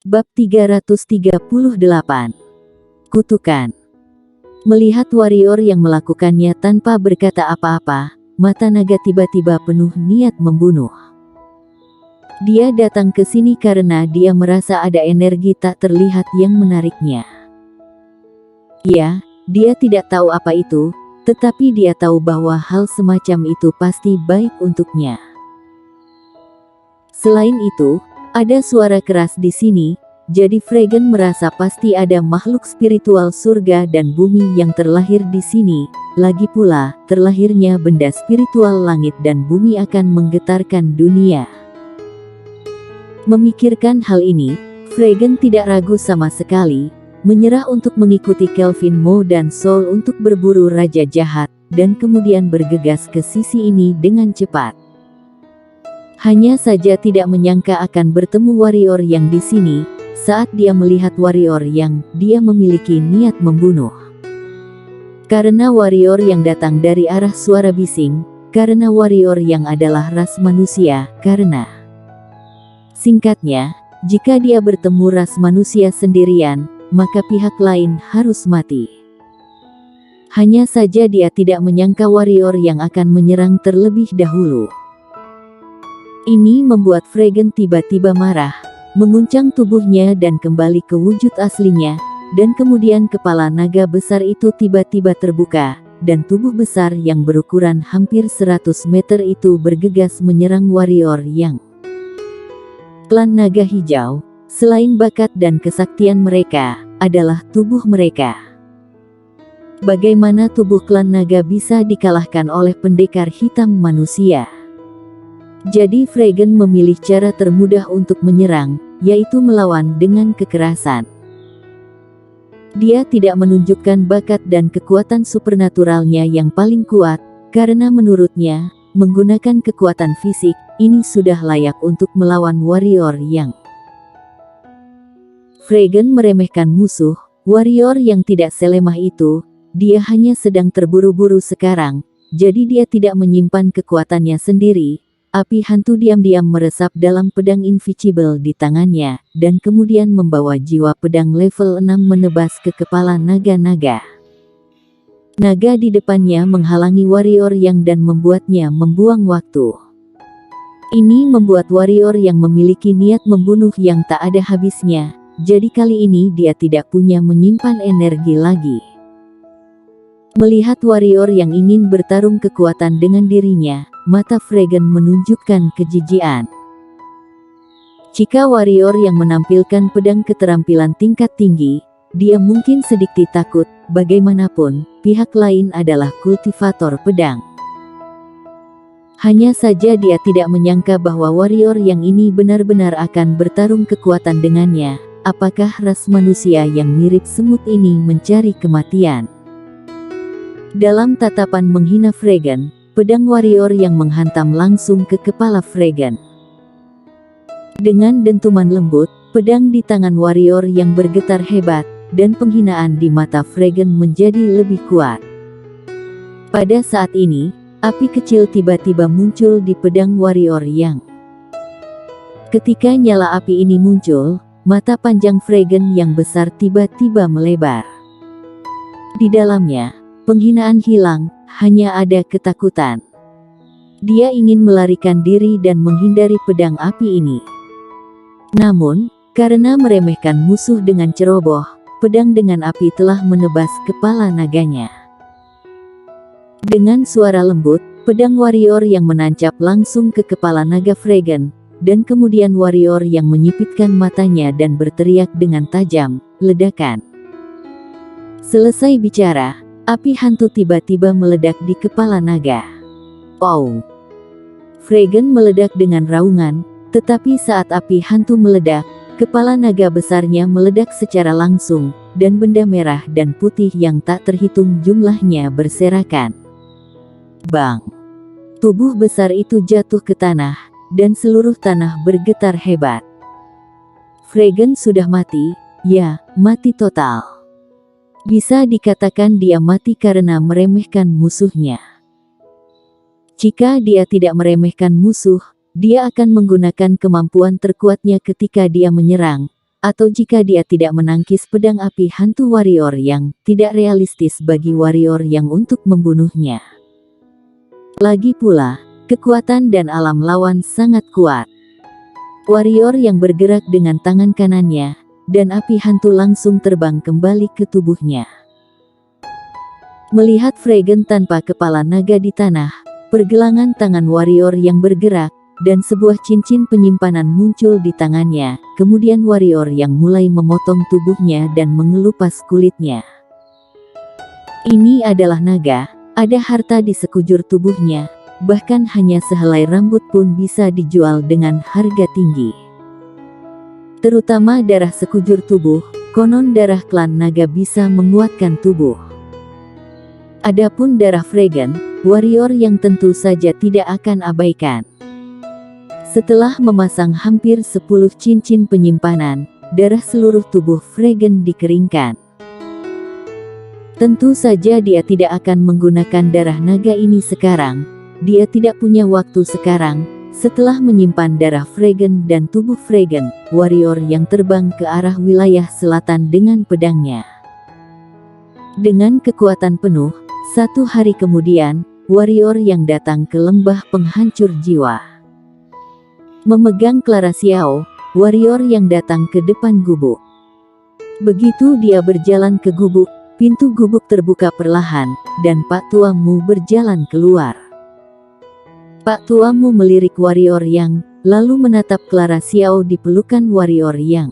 Bab 338. Kutukan. Melihat warrior yang melakukannya tanpa berkata apa-apa, mata naga tiba-tiba penuh niat membunuh. Dia datang ke sini karena dia merasa ada energi tak terlihat yang menariknya. Ya, dia tidak tahu apa itu, tetapi dia tahu bahwa hal semacam itu pasti baik untuknya. Selain itu, ada suara keras di sini, jadi Fregan merasa pasti ada makhluk spiritual surga dan bumi yang terlahir di sini. Lagi pula, terlahirnya benda spiritual langit dan bumi akan menggetarkan dunia. Memikirkan hal ini, Fregan tidak ragu sama sekali, menyerah untuk mengikuti Kelvin Mo dan Soul untuk berburu Raja Jahat, dan kemudian bergegas ke sisi ini dengan cepat. Hanya saja tidak menyangka akan bertemu warrior yang di sini, saat dia melihat warrior yang dia memiliki niat membunuh. Karena warrior yang datang dari arah suara bising, karena warrior yang adalah ras manusia, karena singkatnya, jika dia bertemu ras manusia sendirian, maka pihak lain harus mati. Hanya saja dia tidak menyangka warrior yang akan menyerang terlebih dahulu. Ini membuat Fregan tiba-tiba marah, menguncang tubuhnya dan kembali ke wujud aslinya, dan kemudian kepala naga besar itu tiba-tiba terbuka, dan tubuh besar yang berukuran hampir 100 meter itu bergegas menyerang warrior yang klan naga hijau. Selain bakat dan kesaktian mereka, adalah tubuh mereka. Bagaimana tubuh klan naga bisa dikalahkan oleh pendekar hitam manusia? Jadi Fregan memilih cara termudah untuk menyerang, yaitu melawan dengan kekerasan. Dia tidak menunjukkan bakat dan kekuatan supernaturalnya yang paling kuat, karena menurutnya, menggunakan kekuatan fisik, ini sudah layak untuk melawan warrior yang Fregan meremehkan musuh, warrior yang tidak selemah itu, dia hanya sedang terburu-buru sekarang, jadi dia tidak menyimpan kekuatannya sendiri. Api hantu diam-diam meresap dalam pedang invisible di tangannya, dan kemudian membawa jiwa pedang level 6 menebas ke kepala naga-naga. Naga di depannya menghalangi warrior yang dan membuatnya membuang waktu. Ini membuat warrior yang memiliki niat membunuh yang tak ada habisnya, jadi kali ini dia tidak punya menyimpan energi lagi. Melihat warrior yang ingin bertarung kekuatan dengan dirinya, mata Fregan menunjukkan kejijian. Jika warrior yang menampilkan pedang keterampilan tingkat tinggi, dia mungkin sedikit takut, bagaimanapun, pihak lain adalah kultivator pedang. Hanya saja dia tidak menyangka bahwa warrior yang ini benar-benar akan bertarung kekuatan dengannya. Apakah ras manusia yang mirip semut ini mencari kematian? Dalam tatapan menghina Fregan, pedang warrior yang menghantam langsung ke kepala Fregan. Dengan dentuman lembut, pedang di tangan warrior yang bergetar hebat, dan penghinaan di mata Fregan menjadi lebih kuat. Pada saat ini, api kecil tiba-tiba muncul di pedang warrior yang. Ketika nyala api ini muncul, mata panjang Fregan yang besar tiba-tiba melebar. Di dalamnya, penghinaan hilang, hanya ada ketakutan. Dia ingin melarikan diri dan menghindari pedang api ini. Namun, karena meremehkan musuh dengan ceroboh, pedang dengan api telah menebas kepala naganya. Dengan suara lembut, pedang warrior yang menancap langsung ke kepala naga Fregan, dan kemudian warrior yang menyipitkan matanya dan berteriak dengan tajam, "Ledakan!" Selesai bicara, api hantu tiba-tiba meledak di kepala naga. Wow! Fregan meledak dengan raungan, tetapi saat api hantu meledak, kepala naga besarnya meledak secara langsung, dan benda merah dan putih yang tak terhitung jumlahnya berserakan. Bang! Tubuh besar itu jatuh ke tanah, dan seluruh tanah bergetar hebat. Fregan sudah mati, ya, mati total. Bisa dikatakan dia mati karena meremehkan musuhnya. Jika dia tidak meremehkan musuh, dia akan menggunakan kemampuan terkuatnya ketika dia menyerang. atau jika dia tidak menangkis pedang api hantu warrior yang tidak realistis bagi warrior yang untuk membunuhnya. Lagi pula, kekuatan dan alam lawan sangat kuat. Warrior yang bergerak dengan tangan kanannya, dan api hantu langsung terbang kembali ke tubuhnya. Melihat Fregen tanpa kepala naga di tanah, pergelangan tangan warrior yang bergerak, dan sebuah cincin penyimpanan muncul di tangannya, kemudian warrior yang mulai memotong tubuhnya dan mengelupas kulitnya. Ini adalah naga, ada harta di sekujur tubuhnya, bahkan hanya sehelai rambut pun bisa dijual dengan harga tinggi. Terutama darah sekujur tubuh, konon darah klan naga bisa menguatkan tubuh. Adapun darah Fregen, warrior yang tentu saja tidak akan abaikan. Setelah memasang hampir 10 cincin penyimpanan, darah seluruh tubuh Fregen dikeringkan. Tentu saja dia tidak akan menggunakan darah naga ini sekarang. Dia tidak punya waktu sekarang. Setelah menyimpan darah Fregen dan tubuh Fregen, warrior yang terbang ke arah wilayah selatan dengan pedangnya. Dengan kekuatan penuh, 1 hari kemudian, warrior yang datang ke lembah penghancur jiwa. Memegang Clara Xiao, warrior yang datang ke depan gubuk. Begitu dia berjalan ke gubuk, pintu gubuk terbuka perlahan, dan Pak Tuamu berjalan keluar. Pak Tuamu melirik warrior yang, lalu menatap Clara Xiao di pelukan warrior yang.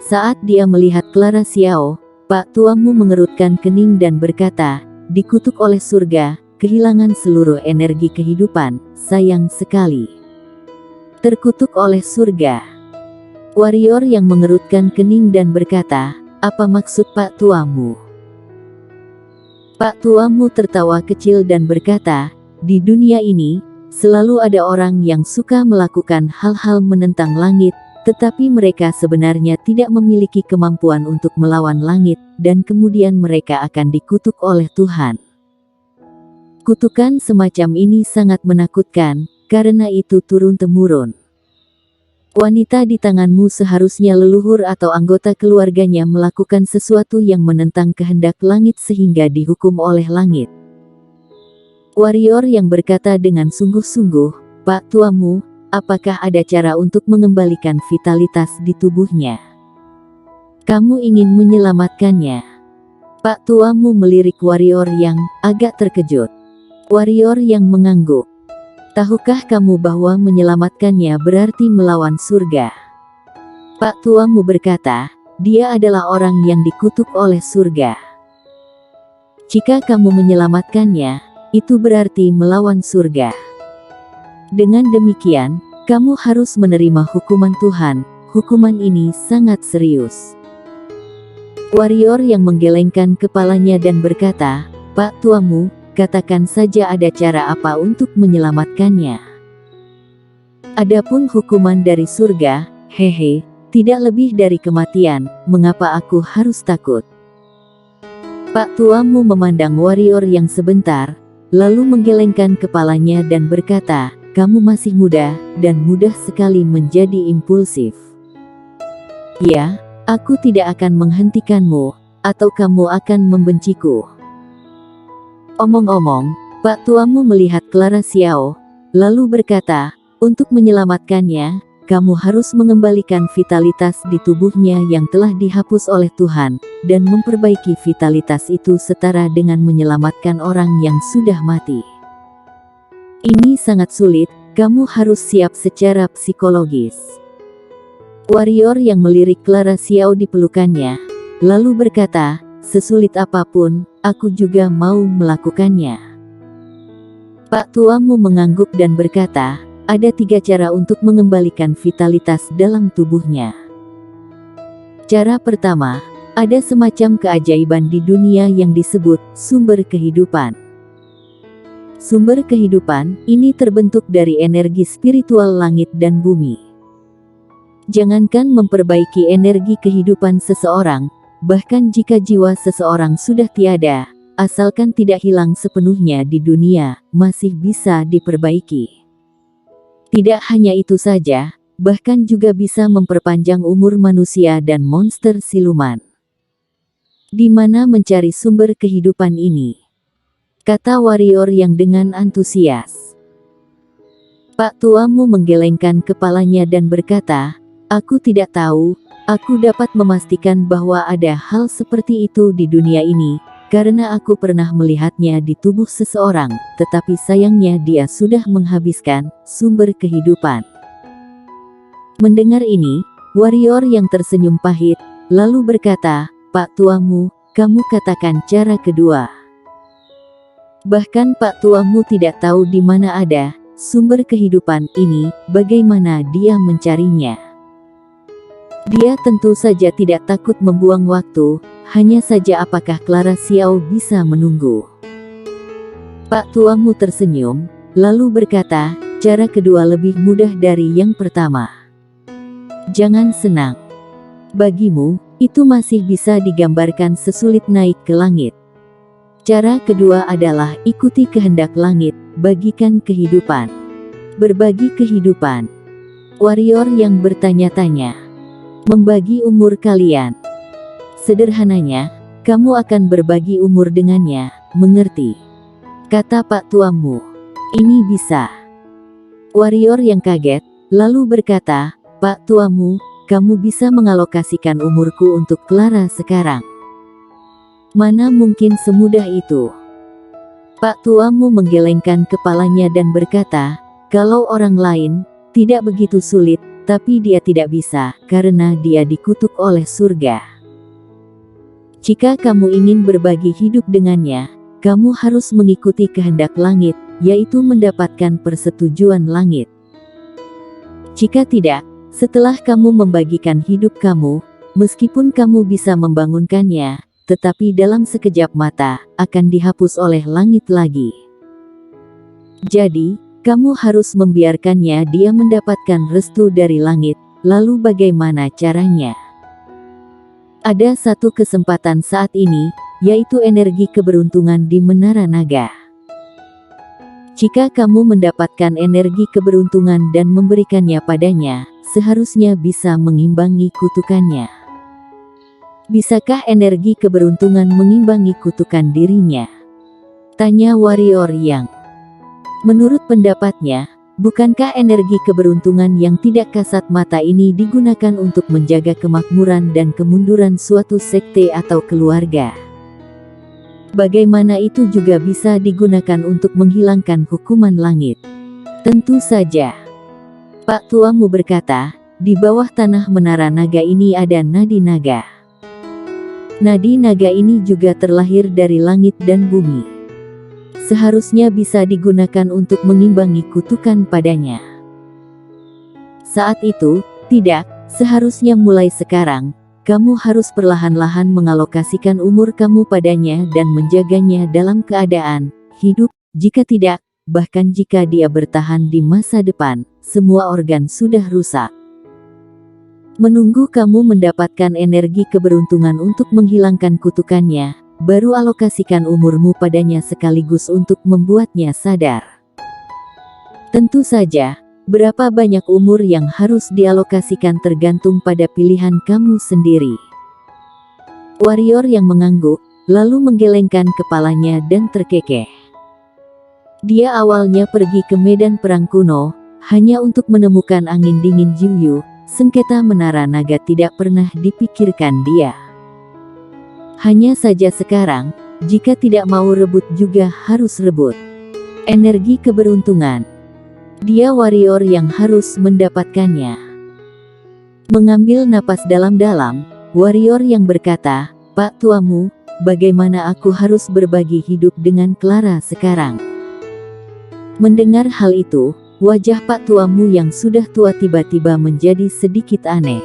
Saat dia melihat Clara Xiao, Pak Tuamu mengerutkan kening dan berkata, "Dikutuk oleh surga, kehilangan seluruh energi kehidupan, sayang sekali." Terkutuk oleh surga. Warrior yang mengerutkan kening dan berkata, "Apa maksud Pak Tuamu?" Pak Tuamu tertawa kecil dan berkata, "Di dunia ini, selalu ada orang yang suka melakukan hal-hal menentang langit, tetapi mereka sebenarnya tidak memiliki kemampuan untuk melawan langit, dan kemudian mereka akan dikutuk oleh Tuhan. Kutukan semacam ini sangat menakutkan, karena itu turun-temurun. Wanita di tanganmu seharusnya leluhur atau anggota keluarganya melakukan sesuatu yang menentang kehendak langit sehingga dihukum oleh langit." Warrior yang berkata dengan sungguh-sungguh, "Pak Tuamu, apakah ada cara untuk mengembalikan vitalitas di tubuhnya? Kamu ingin menyelamatkannya?" Pak Tuamu melirik warrior yang agak terkejut. Warrior yang mengangguk. "Tahukah kamu bahwa menyelamatkannya berarti melawan surga?" Pak Tuamu berkata, "Dia adalah orang yang dikutuk oleh surga. Jika kamu menyelamatkannya, itu berarti melawan surga. Dengan demikian, kamu harus menerima hukuman Tuhan. Hukuman ini sangat serius." Warrior yang menggelengkan kepalanya dan berkata, "Pak Tuamu, katakan saja ada cara apa untuk menyelamatkannya. Adapun hukuman dari surga, hehe, tidak lebih dari kematian, mengapa aku harus takut?" Pak Tuamu memandang warrior yang sebentar, lalu menggelengkan kepalanya dan berkata, "Kamu masih muda, dan mudah sekali menjadi impulsif. Ya, aku tidak akan menghentikanmu, atau kamu akan membenciku." Omong-omong, Pak Tuamu melihat Clara Xiao, lalu berkata, "Untuk menyelamatkannya, kamu harus mengembalikan vitalitas di tubuhnya yang telah dihapus oleh Tuhan, dan memperbaiki vitalitas itu setara dengan menyelamatkan orang yang sudah mati. Ini sangat sulit, kamu harus siap secara psikologis." Warrior yang melirik Clara Xiao di pelukannya, lalu berkata, "Sesulit apapun, aku juga mau melakukannya." Pak Tuamu mengangguk dan berkata, "Ada 3 cara untuk mengembalikan vitalitas dalam tubuhnya. Cara pertama, ada semacam keajaiban di dunia yang disebut sumber kehidupan. Sumber kehidupan ini terbentuk dari energi spiritual langit dan bumi. Jangankan memperbaiki energi kehidupan seseorang, bahkan jika jiwa seseorang sudah tiada, asalkan tidak hilang sepenuhnya di dunia, masih bisa diperbaiki. Tidak hanya itu saja, bahkan juga bisa memperpanjang umur manusia dan monster siluman. Di mana mencari sumber kehidupan ini? Kata warrior yang dengan antusias. Pak tuamu menggelengkan kepalanya dan berkata, "Aku tidak tahu, aku dapat memastikan bahwa ada hal seperti itu di dunia ini, karena aku pernah melihatnya di tubuh seseorang, tetapi sayangnya dia sudah menghabiskan sumber kehidupan." Mendengar ini, warrior yang tersenyum pahit, lalu berkata, "Pak tuamu, kamu katakan cara kedua." Bahkan Pak tuamu tidak tahu di mana ada sumber kehidupan ini, bagaimana dia mencarinya. Dia tentu saja tidak takut membuang waktu, hanya saja apakah Clara Xiao bisa menunggu. Pak tuamu tersenyum, lalu berkata, "Cara kedua lebih mudah dari yang pertama. Jangan senang. Bagimu, itu masih bisa digambarkan sesulit naik ke langit. Cara kedua adalah ikuti kehendak langit, bagikan kehidupan." Berbagi kehidupan. Warrior yang bertanya-tanya. Membagi umur kalian. Sederhananya, kamu akan berbagi umur dengannya, mengerti? Kata Pak tuamu. Ini bisa. Warrior yang kaget, lalu berkata, "Pak tuamu, kamu bisa mengalokasikan umurku untuk Clara sekarang." Mana mungkin semudah itu? Pak tuamu menggelengkan kepalanya dan berkata, "Kalau orang lain, tidak begitu sulit, tapi dia tidak bisa, karena dia dikutuk oleh surga. Jika kamu ingin berbagi hidup dengannya, kamu harus mengikuti kehendak langit, yaitu mendapatkan persetujuan langit. Jika tidak, setelah kamu membagikan hidup kamu, meskipun kamu bisa membangunkannya, tetapi dalam sekejap mata, akan dihapus oleh langit lagi. Jadi, kamu harus membiarkannya dia mendapatkan restu dari langit, lalu bagaimana caranya? Ada satu kesempatan saat ini, yaitu energi keberuntungan di Menara Naga. Jika kamu mendapatkan energi keberuntungan dan memberikannya padanya, seharusnya bisa mengimbangi kutukannya. Bisakah energi keberuntungan mengimbangi kutukan dirinya? Tanya warrior yang. Menurut pendapatnya, bukankah energi keberuntungan yang tidak kasat mata ini digunakan untuk menjaga kemakmuran dan kemunduran suatu sekte atau keluarga? Bagaimana itu juga bisa digunakan untuk menghilangkan hukuman langit? Tentu saja. Pak tuamu berkata, "Di bawah tanah Menara Naga ini ada nadi naga. Nadi naga ini juga terlahir dari langit dan bumi. Seharusnya bisa digunakan untuk mengimbangi kutukan padanya." Saat itu, tidak, seharusnya mulai sekarang, kamu harus perlahan-lahan mengalokasikan umur kamu padanya dan menjaganya dalam keadaan hidup. Jika tidak, bahkan jika dia bertahan di masa depan, semua organ sudah rusak. Menunggu kamu mendapatkan energi keberuntungan untuk menghilangkan kutukannya, baru alokasikan umurmu padanya sekaligus untuk membuatnya sadar. Tentu saja, berapa banyak umur yang harus dialokasikan tergantung pada pilihan kamu sendiri. Warrior yang mengangguk, lalu menggelengkan kepalanya dan terkekeh. Dia awalnya pergi ke medan perang kuno, hanya untuk menemukan angin dingin Jiuyu. Sengketa Menara Naga tidak pernah dipikirkan dia. Hanya saja sekarang, jika tidak mau rebut juga harus rebut. Energi keberuntungan. Dia warrior yang harus mendapatkannya. Mengambil napas dalam-dalam, warrior yang berkata, "Pak tuamu, bagaimana aku harus berbagi hidup dengan Clara sekarang?" Mendengar hal itu, wajah Pak tuamu yang sudah tua tiba-tiba menjadi sedikit aneh.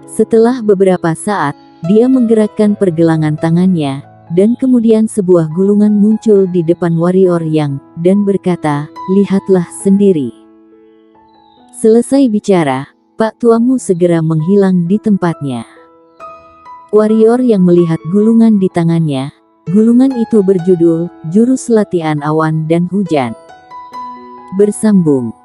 Setelah beberapa saat, dia menggerakkan pergelangan tangannya, dan kemudian sebuah gulungan muncul di depan warrior yang, dan berkata, "Lihatlah sendiri." Selesai bicara, Pak tuamu segera menghilang di tempatnya. Warrior yang melihat gulungan di tangannya, gulungan itu berjudul, Jurus Latihan Awan dan Hujan. Bersambung.